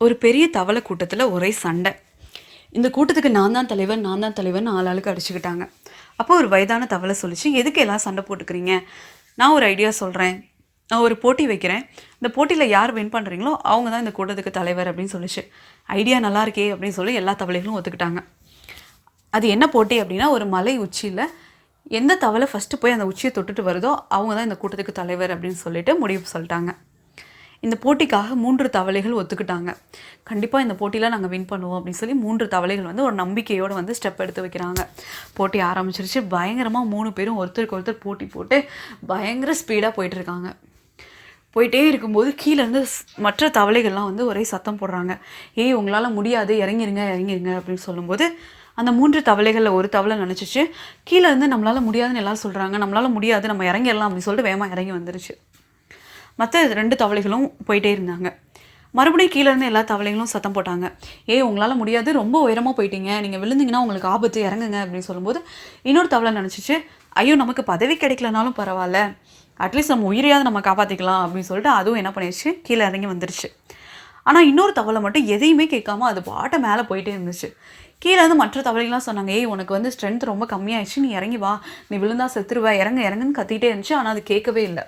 ஒரு பெரிய தவளை கூட்டத்தில் ஒரே சண்டை. இந்த கூட்டத்துக்கு நான் தான் தலைவர், நான் தான் தலைவர்னு ஆளாளுக்கு அடிச்சுக்கிட்டாங்க. அப்போ ஒரு வயதான தவளை சொல்லிச்சு, எதுக்கு எல்லாம் சண்டை போட்டுக்கிறீங்க? நான் ஒரு ஐடியா சொல்கிறேன், நான் ஒரு போட்டி வைக்கிறேன், இந்த போட்டியில் யார் வின் பண்ணுறீங்களோ அவங்க தான் இந்த கூட்டத்துக்கு தலைவர் அப்படின்னு சொல்லிச்சு. ஐடியா நல்லா இருக்கே அப்படின்னு சொல்லி எல்லா தவளைகளும் ஒத்துக்கிட்டாங்க. அது என்ன போட்டி அப்படின்னா, ஒரு மலை உச்சியில் எந்த தவளை ஃபஸ்ட்டு போய் அந்த உச்சியை தொட்டுட்டு வருதோ அவங்க தான் இந்த கூட்டத்துக்கு தலைவர் அப்படின்னு சொல்லிட்டு முடிவு சொல்லிட்டாங்க. இந்த போட்டிக்காக 3 தவளைகள் ஒத்துக்கிட்டாங்க. கண்டிப்பாக இந்த போட்டியில் நாங்கள் வின் பண்ணுவோம் அப்படின்னு சொல்லி 3 தவளைகள் வந்து ஒரு நம்பிக்கையோடு வந்து ஸ்டெப் எடுத்து வைக்கிறாங்க. போட்டி ஆரம்பிச்சிருச்சு. பயங்கரமாக 3 பேரும் ஒருத்தருக்கு ஒருத்தர் போட்டி போட்டு பயங்கர ஸ்பீடாக போயிட்டுருக்காங்க. போயிட்டே இருக்கும்போது கீழேருந்து மற்ற தவளைகள்லாம் வந்து ஒரே சத்தம் போடுறாங்க. ஏய், உங்களால் முடியாது, இறங்கிருங்க இறங்கிருங்க அப்படின்னு சொல்லும்போது அந்த 3 தவளைகளில் ஒரு தவளை நினச்சிச்சு, கீழே இருந்து நம்மளால் முடியாதுன்னு எல்லாம் சொல்கிறாங்க, நம்மளால் முடியாது, நம்ம இறங்கிடலாம் அப்படின்னு சொல்லிட்டு வேகமாக இறங்கி வந்துருச்சு. மற்ற 2 தவளைகளும் போயிட்டே இருந்தாங்க. மறுபடியும் கீழேருந்து எல்லா தவளைகளும் சத்தம் போட்டாங்க. ஏய், உங்களால் முடியாது, ரொம்ப உயரமாக போயிட்டீங்க, நீங்கள் விழுந்தீங்கன்னா உங்களுக்கு ஆபத்து, இறங்குங்க அப்படின்னு சொல்லும்போது இன்னொரு தவளை நினச்சிச்சு, ஐயோ நமக்கு பதவி கிடைக்கலனாலும் பரவாயில்ல, அட்லீஸ்ட் நம்ம உயிரையாவது நம்ம காப்பாற்றிக்கலாம் அப்படின்னு சொல்லிட்டு அதுவும் என்ன பண்ணிடுச்சு, கீழே இறங்கி வந்துருச்சு. ஆனால் இன்னொரு தவளை மட்டும் எதையுமே கேட்காம அது பாட்டை மேலே போயிட்டே இருந்துச்சு. கீழே வந்து மற்ற தவளைகள்லாம் சொன்னாங்க, ஏய் உனக்கு வந்து ஸ்ட்ரென்த் ரொம்ப கம்மியாயிடுச்சு, நீ இறங்கி வா, நீ விழுந்தா செத்துருவ, இறங்க இறங்குன்னு கத்திட்டே இருந்துச்சு. ஆனால் அது கேட்கவே இல்லை.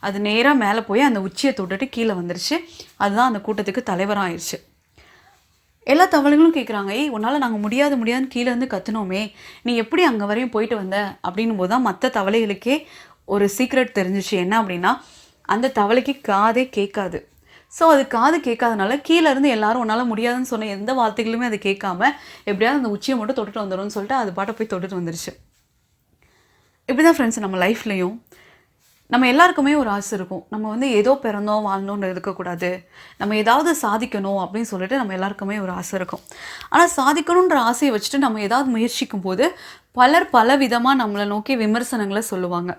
அது நேராக மேலே போய் அந்த உச்சியை தொட்டுட்டு கீழே வந்துருச்சு. அதுதான் அந்த கூட்டத்துக்கு தலைவராக ஆயிடுச்சு. எல்லா தவளைகளும் கேட்குறாங்க, ஏய் உன்னால் நாங்கள் முடியாது முடியாதுன்னு கீழே வந்து கத்துனோமே, நீ எப்படி அங்கே வரையும் போயிட்டு வந்த அப்படின்னும் போது தான் மற்ற தவளைகளுக்கே ஒரு சீக்ரெட் தெரிஞ்சிச்சு. என்ன அப்படின்னா, அந்த தவளைக்கு காதே கேட்காது. ஸோ அது காது கேட்காதனால கீழேருந்து எல்லாரும் உன்னால் முடியாதுன்னு சொன்ன எந்த வார்த்தைகளுமே அது கேட்காம எப்படியாவது அந்த உச்சியை மட்டும் தொட்டுட்டு வந்துடும்னு சொல்லிட்டு அது பாட்டை போய் தொட்டுட்டு வந்துருச்சு. இப்படி தான் ஃப்ரெண்ட்ஸ், நம்ம லைஃப்லையும் நம்ம எல்லாருக்குமே ஒரு ஆசை இருக்கும். நம்ம வந்து ஏதோ பிறந்தோம் வாழணும்னு இருக்கக்கூடாது, நம்ம ஏதாவது சாதிக்கணும் அப்படின்னு சொல்லிட்டு நம்ம எல்லாருக்குமே ஒரு ஆசை இருக்கும். ஆனால் சாதிக்கணுன்ற ஆசையை வச்சுட்டு நம்ம ஏதாவது முயற்சிக்கும் போது பலர் பல விதமாக நம்மளை நோக்கி விமர்சனங்களை சொல்லுவாங்க.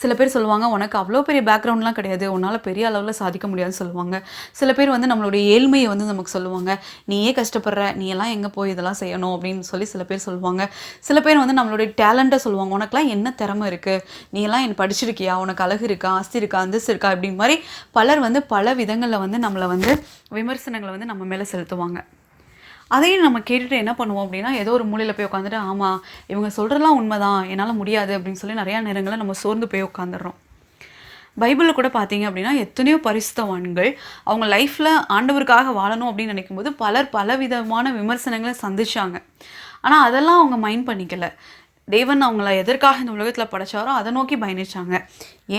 சில பேர் சொல்லுவாங்க, உனக்கு அவ்வளோ பெரிய பேக்ரவுண்ட்லாம் கிடையாது, உன்னால் பெரிய அளவில் சாதிக்க முடியாதுன்னு சொல்லுவாங்க. சில பேர் வந்து நம்மளுடைய ஏழ்மையை வந்து நமக்கு சொல்லுவாங்க, நீயே கஷ்டப்படுற, நீ எல்லாம் எங்கே போய் இதெல்லாம் செய்யணும் அப்படின்னு சொல்லி சில பேர் சொல்லுவாங்க. சில பேர் வந்து நம்மளுடைய டேலண்ட்டை சொல்லுவாங்க, உனக்குலாம் என்ன திறமை இருக்குது, நீ எல்லாம் என்ன படிச்சிருக்கியா, உனக்கு அழகு இருக்கா, ஆஸ்தி இருக்கா, அந்தஸ்து இருக்கா, இப்படி மாதிரி பலர் வந்து பல விதங்களில் வந்து நம்மளை வந்து விமர்சனங்களை வந்து நம்ம மேலே செலுத்துவாங்க. அதையும் நம்ம கேட்டுட்டு என்ன பண்ணுவோம் அப்படின்னா, ஏதோ ஒரு மூலையில் போய் உட்காந்துட்டு, ஆமாம் இவங்க சொல்கிறதெல்லாம் உண்மைதான், என்னால் முடியாது அப்படின்னு சொல்லி நிறையா நேரங்களில் நம்ம சோர்ந்து போய் உட்காந்துடுறோம். பைபிளில் கூட பார்த்தீங்க அப்படின்னா, எத்தனையோ பரிசுத்தவான்கள் அவங்க லைஃப்பில் ஆண்டவருக்காக வாழணும் அப்படின்னு நினைக்கும்போது பல விதமான விமர்சனங்களை சந்திச்சாங்க. ஆனால் அதெல்லாம் அவங்க மைண்ட் பண்ணிக்கல. தேவன் அவங்கள எதற்காக இந்த உலகத்தில் படைச்சாரோ அதை நோக்கி பயணிச்சாங்க.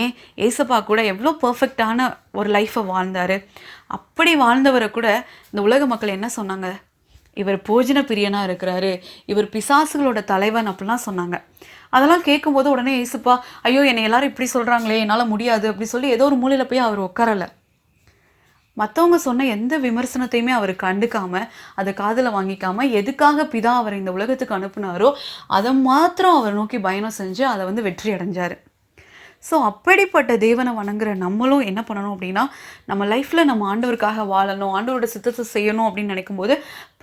ஏன் ஏசப்பா கூட எவ்வளோ பர்ஃபெக்டான ஒரு லைஃப்பை வாழ்ந்தார். அப்படி வாழ்ந்தவரை கூட இந்த உலக மக்கள் என்ன சொன்னாங்க, இவர் போஜன பிரியனாக இருக்கிறாரு, இவர் பிசாசுகளோட தலைவன் அப்படிலாம் சொன்னாங்க. அதெல்லாம் கேட்கும்போது உடனே ஏசப்பா, ஐயோ என்னை எல்லாரும் இப்படி சொல்கிறாங்களே, என்னால் முடியாது அப்படி சொல்லி ஏதோ ஒரு மூலையில் போய் அவர் உட்காரலை. மற்றவங்க சொன்ன எந்த விமர்சனத்தையுமே அவர் கண்டுக்காமல், அதை காதில் வாங்கிக்காமல், எதுக்காக பிதா அவர் இந்த உலகத்துக்கு அனுப்புனாரோ அதை மாத்திரம் அவர் நோக்கி பயணம் செஞ்சு அதை வந்து வெற்றி அடைஞ்சார். ஸோ அப்படிப்பட்ட தேவனை வணங்குற நம்மளும் என்ன பண்ணணும் அப்படின்னா, நம்ம லைஃப்பில் நம்ம ஆண்டவருக்காக வாழணும், ஆண்டவரோட சித்தத்தை செய்யணும் அப்படின்னு நினைக்கும்போது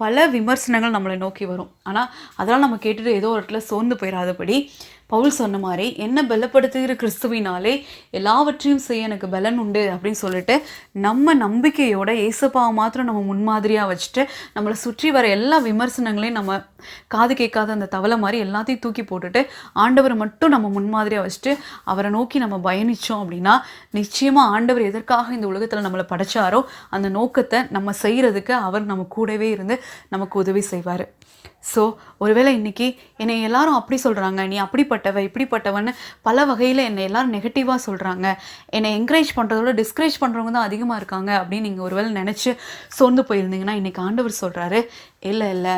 பல விமர்சனங்கள் நம்மளை நோக்கி வரும். ஆனால் அதெல்லாம் நம்ம கேட்டுட்டு ஏதோ ஒரு இடத்துல சோர்ந்து போயிடாதபடி பவுல் சொன்ன மாதிரி, என்ன பலப்படுத்துகிற கிறிஸ்துவினாலே எல்லாவற்றையும் செய்ய எனக்கு பலன் உண்டு அப்படின்னு சொல்லிட்டு நம்ம நம்பிக்கையோட ஏசப்பாவை மாத்திரம் நம்ம முன்மாதிரியாக வச்சுட்டு நம்மளை சுற்றி வர எல்லா விமர்சனங்களையும் நம்ம காது கேட்காத அந்த தவளை மாதிரி எல்லாத்தையும் தூக்கி போட்டுட்டு ஆண்டவரை மட்டும் நம்ம முன்மாதிரியாக வச்சுட்டு அவரை நோக்கி நம்ம பயணித்தோம் அப்படின்னா நிச்சயமாக ஆண்டவர் எதற்காக இந்த உலகத்தில் நம்மளை படைச்சாரோ அந்த நோக்கத்தை நம்ம செய்கிறதுக்கு அவர் நம்ம கூடவே இருந்து நமக்கு உதவி செய்வார். ஸோ ஒருவேளை இன்றைக்கி என்னை எல்லாரும் அப்படி சொல்கிறாங்க, நீ அப்படிப்பட்டவ இப்படிப்பட்டவன்னு பல வகையில் என்னை எல்லாரும் நெகட்டிவாக சொல்கிறாங்க, என்னை என்கரேஜ் பண்ணுறதோட டிஸ்கரேஜ் பண்ணுறவங்க தான் அதிகமாக இருக்காங்க அப்படின்னு நீங்கள் ஒருவேளை நினச்சி சோர்ந்து போயிருந்தீங்கன்னா இன்றைக்கி ஆண்டவர் சொல்கிறாரு, இல்லை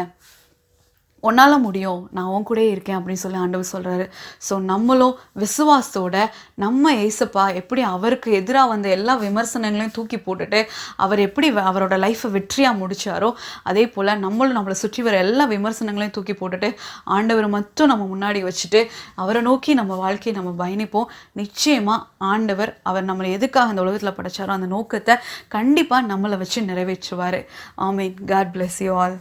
உன்னால் முடியும், நான் உன் கூட இருக்கேன் அப்படின்னு சொல்லி ஆண்டவர் சொல்கிறாரு. ஸோ நம்மளும் விசுவாசத்தோட நம்ம ஏசப்பா எப்படி அவருக்கு எதிராக வந்த எல்லா விமர்சனங்களையும் தூக்கி போட்டுட்டு அவர் எப்படி அவரோட லைஃப்பை வெற்றியாக முடித்தாரோ அதே போல் நம்மளும் நம்மளை சுற்றி வர எல்லா விமர்சனங்களையும் தூக்கி போட்டுட்டு ஆண்டவரை மட்டும் நம்ம முன்னாடி வச்சுட்டு அவரை நோக்கி நம்ம வாழ்க்கையை நம்ம பயணிப்போம். நிச்சயமாக ஆண்டவர் அவர் நம்மளை எதுக்காக அந்த உலகத்தில் படைச்சாரோ அந்த நோக்கத்தை கண்டிப்பாக நம்மளை வச்சு நிறைவேற்றுவார். ஆமீன். God bless you all.